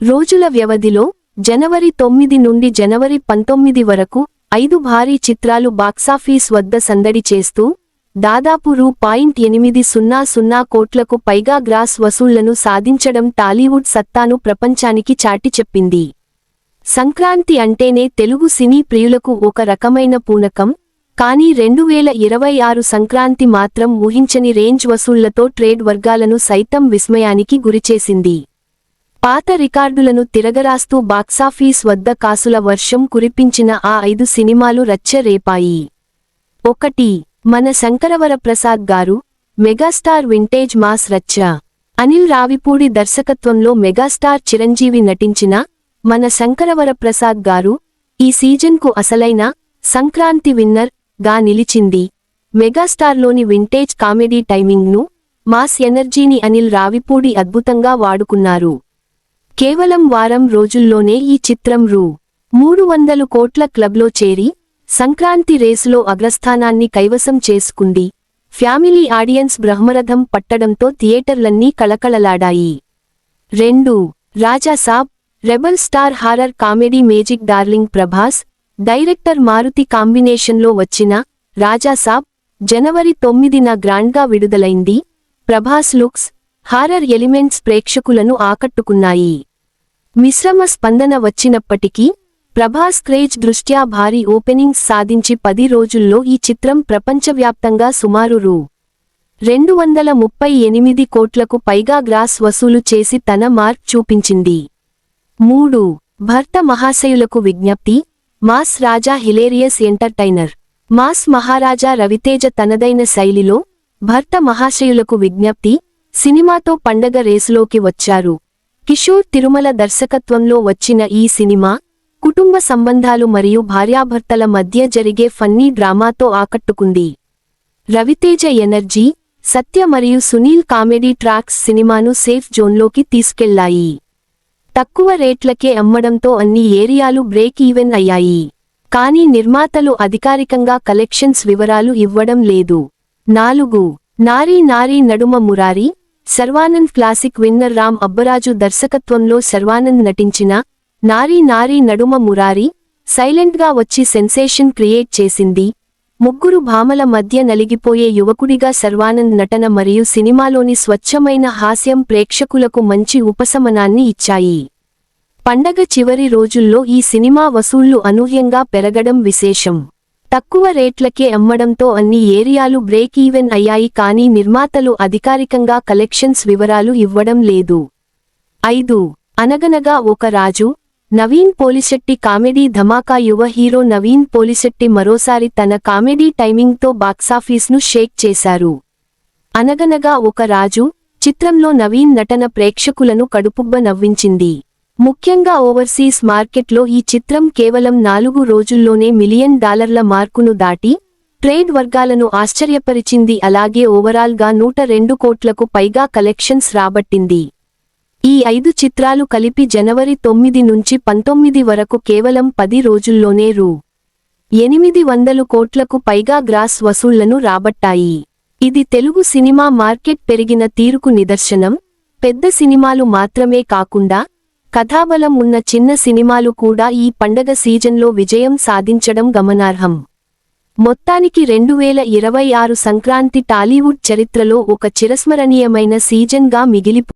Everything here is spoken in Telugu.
రోజుల వ్యవధిలో జనవరి 9 నుండి జనవరి 19 వరకు 5 భారీ చిత్రాలు బాక్సాఫీస్ వద్ద సందడి చేస్తూ దాదాపు రూ.800 కోట్లకు పైగా గ్రాస్ వసూళ్లను సాధించడం టాలీవుడ్ సత్తాను ప్రపంచానికి చాటి చెప్పింది. సంక్రాంతి అంటేనే తెలుగు సినీ ప్రియులకు ఒక రకమైన పూనకం. కానీ 2026 సంక్రాంతి మాత్రం ఊహించని రేంజ్ వసూళ్లతో ట్రేడ్ వర్గాలను సైతం విస్మయానికి గురిచేసింది. పాత రికార్డులను తిరగరాస్తూ బాక్సాఫీస్ వద్ద కాసుల వర్షం కురిపించిన ఆ 5 సినిమాలు రచ్చ రేపాయి. 1. మన శంకరవరప్రసాద్ గారు మెగాస్టార్ వింటేజ్ మాస్ రచ్చ. అనిల్ రావిపూడి దర్శకత్వంలో మెగాస్టార్ చిరంజీవి నటించిన మన శంకరవరప్రసాద్ గారు ఈ సీజన్కు అసలైన సంక్రాంతి విన్నర్ గా నిలిచింది. మెగాస్టార్లోని వింటేజ్ కామెడీ టైమింగ్ను, మాస్ ఎనర్జీని అనిల్ రావిపూడి అద్భుతంగా వాడుకున్నారు. కేవలం వారం రోజుల్లోనే ఈ చిత్రం రూ.300 కోట్ల క్లబ్లో చేరి సంక్రాంతి రేసులో అగ్రస్థానాన్ని కైవసం చేసుకుంది. ఫ్యామిలీ ఆడియన్స్ బ్రహ్మరథం పట్టడంతో థియేటర్లన్నీ కళకళలాడాయి. 2. Raja Saab rebel star horror comedy magic darling Prabhas, director Maruthi కాంబినేషన్లో వచ్చిన రాజా సాబ్ జనవరి 9న గ్రాండ్గా విడుదలైంది. ప్రభాస్ లుక్స్, హారర్ ఎలిమెంట్స్ ప్రేక్షకులను ఆకట్టుకున్నాయి. మిశ్రమ స్పందన వచ్చినప్పటికీ ప్రభాస్ క్రేజ్ దృష్ట్యా భారీ ఓపెనింగ్స్ సాధించి 10 రోజుల్లో ఈ చిత్రం ప్రపంచవ్యాప్తంగా సుమారు రూ.238 కోట్లకు పైగా గ్రాస్ వసూలు చేసి తన మార్క్ చూపించింది. 3. భర్త మహాశయులకు విజ్ఞప్తి మాస్ రాజా హిలేరియస్ ఎంటర్టైనర్. మాస్ మహారాజా రవితేజ తనదైన శైలిలో భర్త మహాశయులకు విజ్ఞప్తి సినిమాతో పండగ రేసులోకి వచ్చారు. కిషోర్ తిరుమల దర్శకత్వంలో వచ్చిన ఈ సినిమా కుటుంబ సంబంధాలు మరియు భార్యాభర్తల మధ్య జరిగే ఫన్నీ డ్రామాతో ఆకట్టుకుంది. రవితేజ ఎనర్జీ, సత్య మరియు సునీల్ కామెడీ ట్రాక్స్ సినిమాను సేఫ్ జోన్లోకి తీసుకెళ్లాయి. తక్కువ రేట్లకే అమ్మడంతో అన్ని ఏరియాలు బ్రేక్ ఈవెన్ అయ్యాయి. కానీ నిర్మాతలు అధికారికంగా కలెక్షన్స్ వివరాలు ఇవ్వడం లేదు. 4. నారీ నారీ నడుమ మురారి శర్వానంద్ క్లాసిక్ విన్నర్ రామ్ అబ్బరాజు దర్శకత్వంలో శర్వానంద్ నటించిన నారీ నారీ నడుమ మురారి సైలెంట్గా వచ్చి సెన్సేషన్ క్రియేట్ చేసింది. ముగ్గురు భామల మధ్య నలిగిపోయే యువకుడిగా శర్వానంద్ నటన మరియు సినిమాలోని స్వచ్ఛమైన హాస్యం ప్రేక్షకులకు మంచి ఉపశమనాన్ని ఇచ్చాయి. పండగ చివరి రోజుల్లో ఈ సినిమా వసూళ్లు అనూహ్యంగా పెరగడం విశేషం. తక్కువ రేట్లకే అమ్మడంతో అన్ని ఏరియాలు బ్రేక్ ఈవెన్ అయ్యాయి. కానీ నిర్మాతలు అధికారికంగా కలెక్షన్స్ వివరాలు ఇవ్వడం లేదు. 5. అనగనగా ఒక రాజు నవీన్ పోలిశెట్టి కామెడీ ధమాకా. యువ హీరో నవీన్ పోలిశెట్టి మరోసారి తన కామెడీ టైమింగ్తో బాక్సాఫీస్ను షేక్ చేశారు. అనగనగా ఒక రాజు చిత్రంలో నవీన్ నటన ప్రేక్షకులను కడుపుబ్బ నవ్వించింది. ముఖ్యంగా ఓవర్సీస్ మార్కెట్లో ఈ చిత్రం కేవలం 4 రోజుల్లోనే $1 మిలియన్ మార్కును దాటి ట్రేడ్ వర్గాలను ఆశ్చర్యపరిచింది. అలాగే ఓవరాల్గా 102 కోట్లకు పైగా కలెక్షన్స్ రాబట్టింది. ఈ 5 చిత్రాలు కలిపి జనవరి 9 నుంచి 19 వరకు కేవలం 10 రోజుల్లోనే రూ.800 కోట్లకు పైగా గ్రాస్ వసూళ్లను రాబట్టాయి. ఇది తెలుగు సినిమా మార్కెట్ పెరిగిన తీరుకు నిదర్శనం. పెద్ద సినిమాలు మాత్రమే కాకుండా కథాబలం ఉన్న చిన్న సినిమాలు కూడా ఈ పండగ సీజన్లో విజయం సాధించడం గమనార్హం. మొత్తానికి 2026 సంక్రాంతి టాలీవుడ్ చరిత్రలో ఒక చిరస్మరణీయమైన సీజన్గా మిగిలిపోయింది.